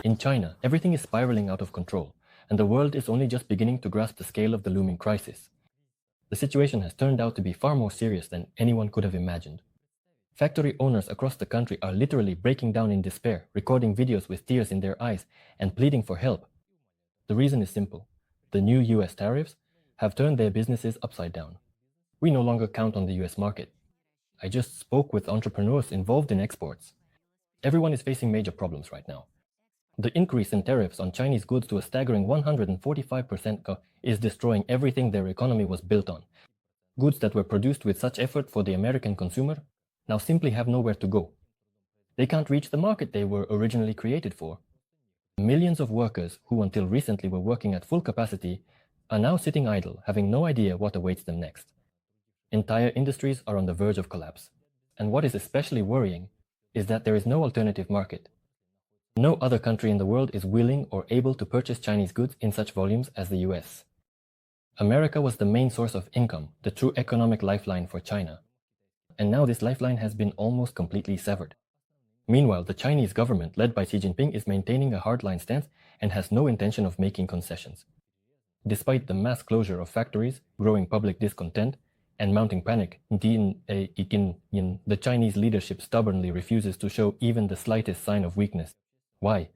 In China, everything is spiraling out of control, and the world is only just beginning to grasp the scale of the looming crisis. The situation has turned out to be far more serious than anyone could have imagined. Factory owners across the country are literally breaking down in despair, recording videos with tears in their eyes and pleading for help. The reason is simple. The new US tariffs have turned their businesses upside down. We no longer count on the US market. I just spoke with entrepreneurs involved in exports. Everyone is facing major problems right now. The increase in tariffs on Chinese goods to a staggering 145% is destroying everything their economy was built on. Goods that were produced with such effort for the American consumer now simply have nowhere to go. They can't reach the market they were originally created for. Millions of workers who until recently were working at full capacity are now sitting idle, having no idea what awaits them next. Entire industries are on the verge of collapse. And what is especially worrying is that there is no alternative market. No other country in the world is willing or able to purchase Chinese goods in such volumes as the US. America was the main source of income, the true economic lifeline for China. And now this lifeline has been almost completely severed. Meanwhile, the Chinese government, led by Xi Jinping, is maintaining a hardline stance and has no intention of making concessions. Despite the mass closure of factories, growing public discontent, and mounting panic, the Chinese leadership stubbornly refuses to show even the slightest sign of weakness. Why?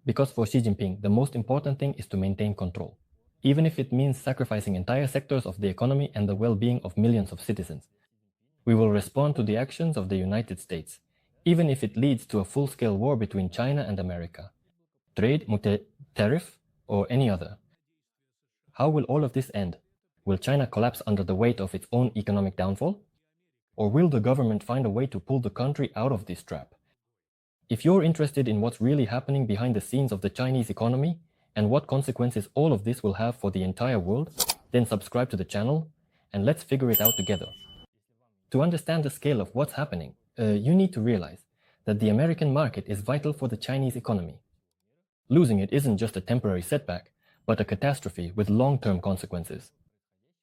Because for Xi Jinping, the most important thing is to maintain control, even if it means sacrificing entire sectors of the economy and the well-being of millions of citizens. We will respond to the actions of the United States, even if it leads to a full-scale war between China and America. Trade, tariff, or any other. How will all of this end? Will China collapse under the weight of its own economic downfall? Or will the government find a way to pull the country out of this trap? If you're interested in what's really happening behind the scenes of the Chinese economy and what consequences all of this will have for the entire world, then subscribe to the channel and let's figure it out together. To understand the scale of what's happening, you need to realize that the American market is vital for the Chinese economy. Losing it isn't just a temporary setback, but a catastrophe with long-term consequences.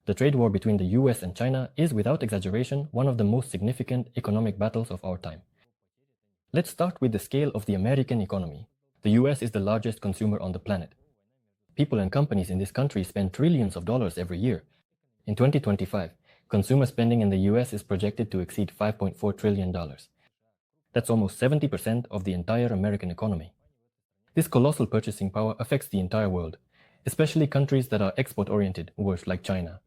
The trade war between the US and China is, without exaggeration, one of the most significant economic battles of our time. Let's start with the scale of the American economy. The US is the largest consumer on the planet. People and companies in this country spend trillions of dollars every year. In 2025, consumer spending in the US is projected to exceed $5.4 trillion. That's almost 70% of the entire American economy. This colossal purchasing power affects the entire world, especially countries that are export-oriented, like China.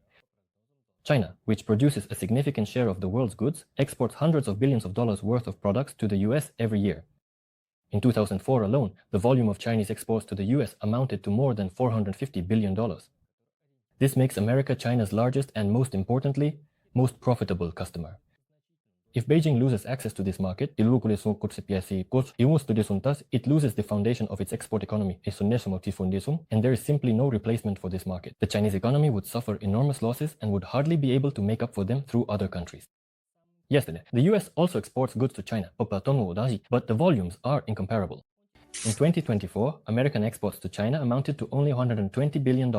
China, which produces a significant share of the world's goods, exports hundreds of billions of dollars worth of products to the US every year. In 2004 alone, the volume of Chinese exports to the US amounted to more than $450 billion. This makes America China's largest and, most importantly, most profitable customer. If Beijing loses access to this market, it loses the foundation of its export economy, and there is simply no replacement for this market. The Chinese economy would suffer enormous losses and would hardly be able to make up for them through other countries. Yesterday, the US also exports goods to China, but the volumes are incomparable. In 2024, American exports to China amounted to only $120 billion.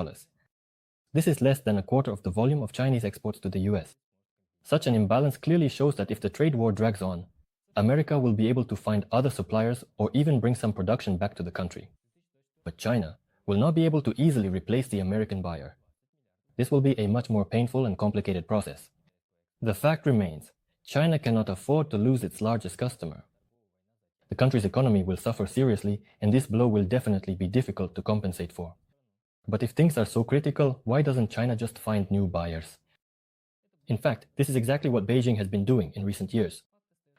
This is less than a quarter of the volume of Chinese exports to the US. Such an imbalance clearly shows that if the trade war drags on, America will be able to find other suppliers or even bring some production back to the country. But China will not be able to easily replace the American buyer. This will be a much more painful and complicated process. The fact remains, China cannot afford to lose its largest customer. The country's economy will suffer seriously, and this blow will definitely be difficult to compensate for. But if things are so critical, why doesn't China just find new buyers? In fact, this is exactly what Beijing has been doing in recent years.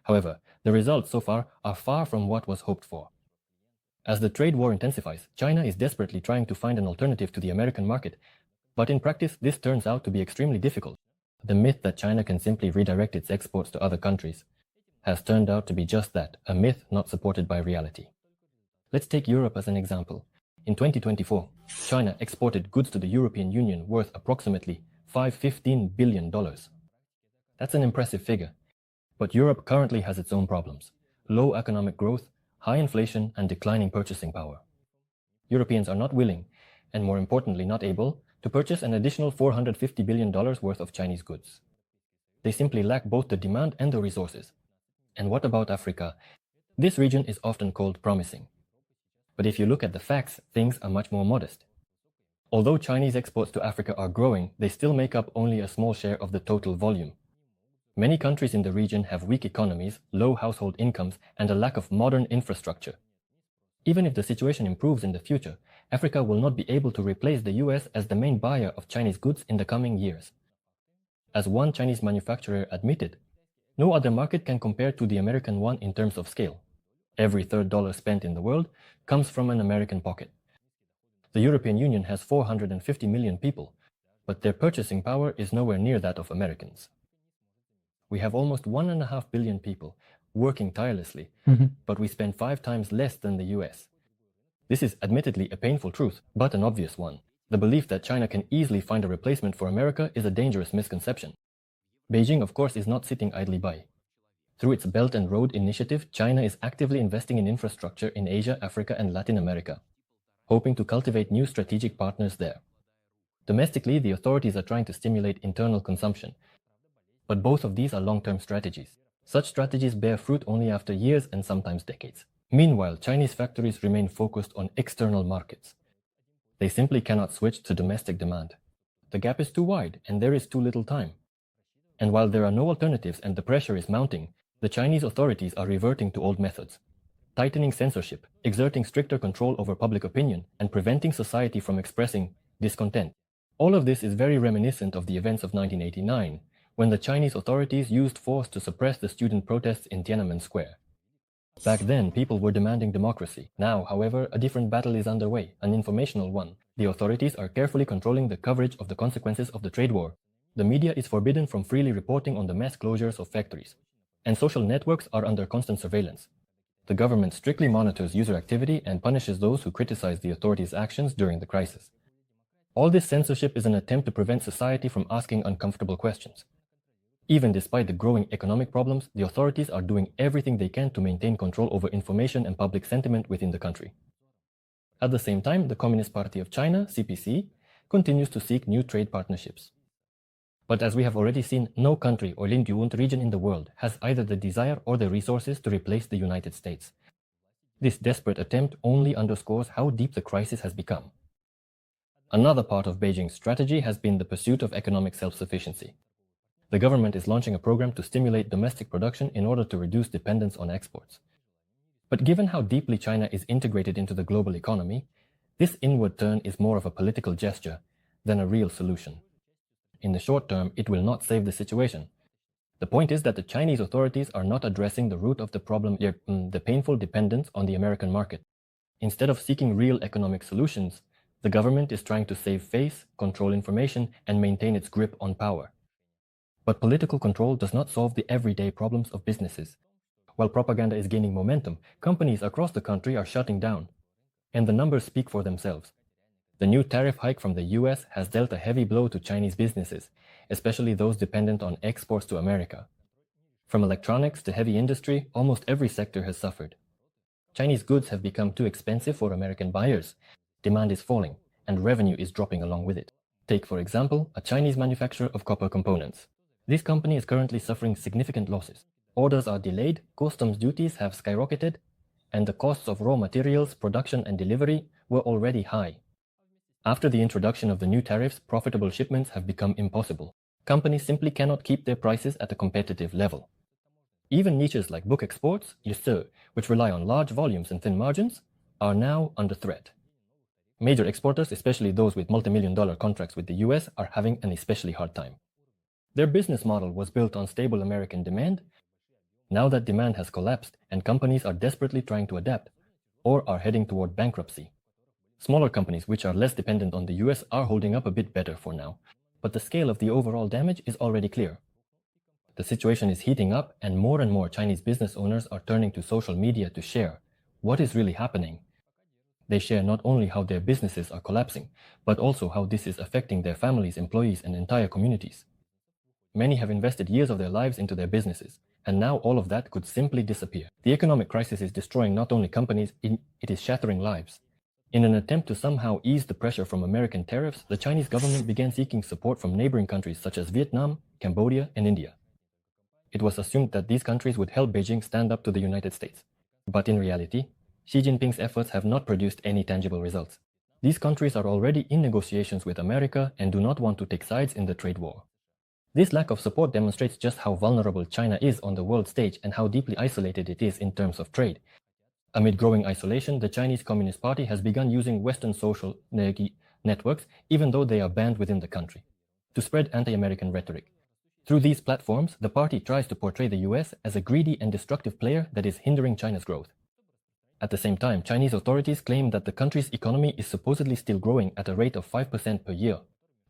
However, the results so far are far from what was hoped for. As the trade war intensifies, China is desperately trying to find an alternative to the American market, but in practice this turns out to be extremely difficult. The myth that China can simply redirect its exports to other countries has turned out to be just that, a myth not supported by reality. Let's take Europe as an example. In 2024, China exported goods to the European Union worth approximately $15 billion. That's an impressive figure. But Europe currently has its own problems: low economic growth, high inflation, and declining purchasing power. Europeans are not willing, and more importantly not able, to purchase an additional $450 billion worth of Chinese goods. They simply lack both the demand and the resources. And what about Africa? This region is often called promising. But if you look at the facts, things are much more modest. Although Chinese exports to Africa are growing, they still make up only a small share of the total volume. Many countries in the region have weak economies, low household incomes, and a lack of modern infrastructure. Even if the situation improves in the future, Africa will not be able to replace the US as the main buyer of Chinese goods in the coming years. As one Chinese manufacturer admitted, no other market can compare to the American one in terms of scale. Every third dollar spent in the world comes from an American pocket. The European Union has 450 million people, but their purchasing power is nowhere near that of Americans. We have almost 1.5 billion people working tirelessly, but we spend 5 times less than the US. This is admittedly a painful truth, but an obvious one. The belief that China can easily find a replacement for America is a dangerous misconception. Beijing, of course, is not sitting idly by. Through its Belt and Road Initiative, China is actively investing in infrastructure in Asia, Africa, and Latin America, hoping to cultivate new strategic partners there. Domestically, the authorities are trying to stimulate internal consumption, but both of these are long-term strategies. Such strategies bear fruit only after years and sometimes decades. Meanwhile, Chinese factories remain focused on external markets. They simply cannot switch to domestic demand. The gap is too wide and there is too little time. And while there are no alternatives and the pressure is mounting, the Chinese authorities are reverting to old methods, tightening censorship, exerting stricter control over public opinion, and preventing society from expressing discontent. All of this is very reminiscent of the events of 1989, when the Chinese authorities used force to suppress the student protests in Tiananmen Square. Back then, people were demanding democracy. Now, however, a different battle is underway, an informational one. The authorities are carefully controlling the coverage of the consequences of the trade war. The media is forbidden from freely reporting on the mass closures of factories, and social networks are under constant surveillance. The government strictly monitors user activity and punishes those who criticize the authorities' actions during the crisis. All this censorship is an attempt to prevent society from asking uncomfortable questions. Even despite the growing economic problems, the authorities are doing everything they can to maintain control over information and public sentiment within the country. At the same time, the Communist Party of China, CPC, continues to seek new trade partnerships. But as we have already seen, no country or region in the world has either the desire or the resources to replace the United States. This desperate attempt only underscores how deep the crisis has become. Another part of Beijing's strategy has been the pursuit of economic self-sufficiency. The government is launching a program to stimulate domestic production in order to reduce dependence on exports. But given how deeply China is integrated into the global economy, this inward turn is more of a political gesture than a real solution. In the short term, it will not save the situation. The point is that the Chinese authorities are not addressing the root of the problem, the painful dependence on the American market. Instead of seeking real economic solutions, the government is trying to save face, control information, and maintain its grip on power. But political control does not solve the everyday problems of businesses. While propaganda is gaining momentum, companies across the country are shutting down. And the numbers speak for themselves. The new tariff hike from the US has dealt a heavy blow to Chinese businesses, especially those dependent on exports to America. From electronics to heavy industry, almost every sector has suffered. Chinese goods have become too expensive for American buyers. Demand is falling, and revenue is dropping along with it. Take, for example, a Chinese manufacturer of copper components. This company is currently suffering significant losses. Orders are delayed, customs duties have skyrocketed, and the costs of raw materials, production, and delivery were already high. After the introduction of the new tariffs, profitable shipments have become impossible. Companies simply cannot keep their prices at a competitive level. Even niches like book exports, which rely on large volumes and thin margins, are now under threat. Major exporters, especially those with multi-million-dollar contracts with the US, are having an especially hard time. Their business model was built on stable American demand. Now that demand has collapsed and companies are desperately trying to adapt or are heading toward bankruptcy. Smaller companies which are less dependent on the US are holding up a bit better for now, but the scale of the overall damage is already clear. The situation is heating up and more Chinese business owners are turning to social media to share what is really happening. They share not only how their businesses are collapsing, but also how this is affecting their families, employees, and entire communities. Many have invested years of their lives into their businesses, and now all of that could simply disappear. The economic crisis is destroying not only companies, it is shattering lives. In an attempt to somehow ease the pressure from American tariffs, the Chinese government began seeking support from neighboring countries such as Vietnam, Cambodia, and India. It was assumed that these countries would help Beijing stand up to the United States. But in reality, Xi Jinping's efforts have not produced any tangible results. These countries are already in negotiations with America and do not want to take sides in the trade war. This lack of support demonstrates just how vulnerable China is on the world stage and how deeply isolated it is in terms of trade. Amid growing isolation, the Chinese Communist Party has begun using Western social networks, even though they are banned within the country, to spread anti-American rhetoric. Through these platforms, the party tries to portray the US as a greedy and destructive player that is hindering China's growth. At the same time, Chinese authorities claim that the country's economy is supposedly still growing at a rate of 5% per year.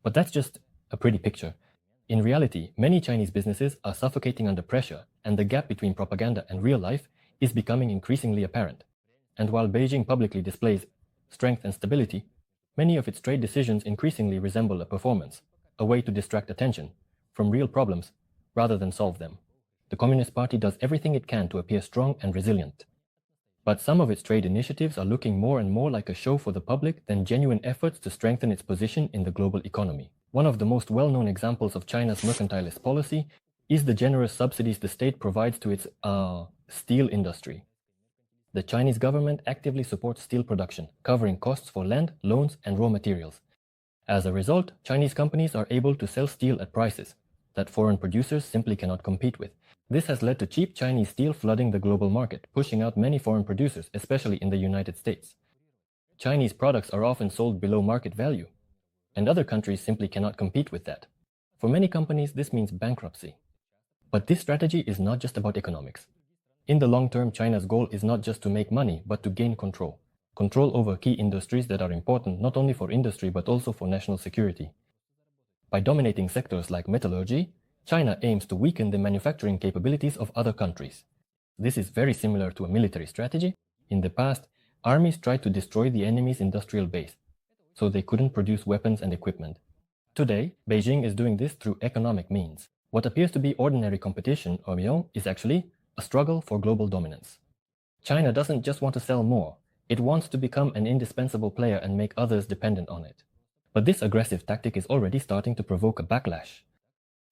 But that's just a pretty picture. In reality, many Chinese businesses are suffocating under pressure, and the gap between propaganda and real life is becoming increasingly apparent. And while Beijing publicly displays strength and stability, many of its trade decisions increasingly resemble a performance, a way to distract attention from real problems rather than solve them. The Communist Party does everything it can to appear strong and resilient. But some of its trade initiatives are looking more and more like a show for the public than genuine efforts to strengthen its position in the global economy. One of the most well-known examples of China's mercantilist policy is the generous subsidies the state provides to its steel industry. The Chinese government actively supports steel production, covering costs for land, loans, and raw materials. As a result, Chinese companies are able to sell steel at prices that foreign producers simply cannot compete with. This has led to cheap Chinese steel flooding the global market, pushing out many foreign producers, especially in the United States. Chinese products are often sold below market value, and other countries simply cannot compete with that. For many companies, this means bankruptcy. But this strategy is not just about economics. In the long term, China's goal is not just to make money, but to gain control. Control over key industries that are important not only for industry but also for national security. By dominating sectors like metallurgy, China aims to weaken the manufacturing capabilities of other countries. This is very similar to a military strategy. In the past, armies tried to destroy the enemy's industrial base, so they couldn't produce weapons and equipment. Today, Beijing is doing this through economic means. What appears to be ordinary competition, is actually a struggle for global dominance. China doesn't just want to sell more, it wants to become an indispensable player and make others dependent on it. But this aggressive tactic is already starting to provoke a backlash.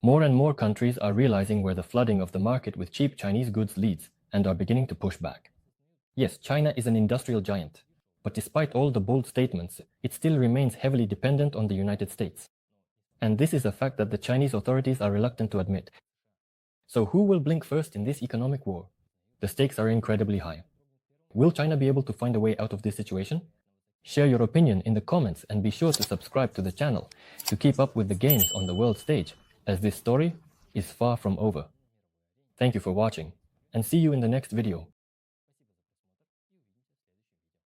More and more countries are realizing where the flooding of the market with cheap Chinese goods leads and are beginning to push back. Yes, China is an industrial giant, but despite all the bold statements, it still remains heavily dependent on the United States. And this is a fact that the Chinese authorities are reluctant to admit. So who will blink first in this economic war? The stakes are incredibly high. Will China be able to find a way out of this situation? Share your opinion in the comments and be sure to subscribe to the channel to keep up with the games on the world stage, as this story is far from over. Thank you for watching, and see you in the next video.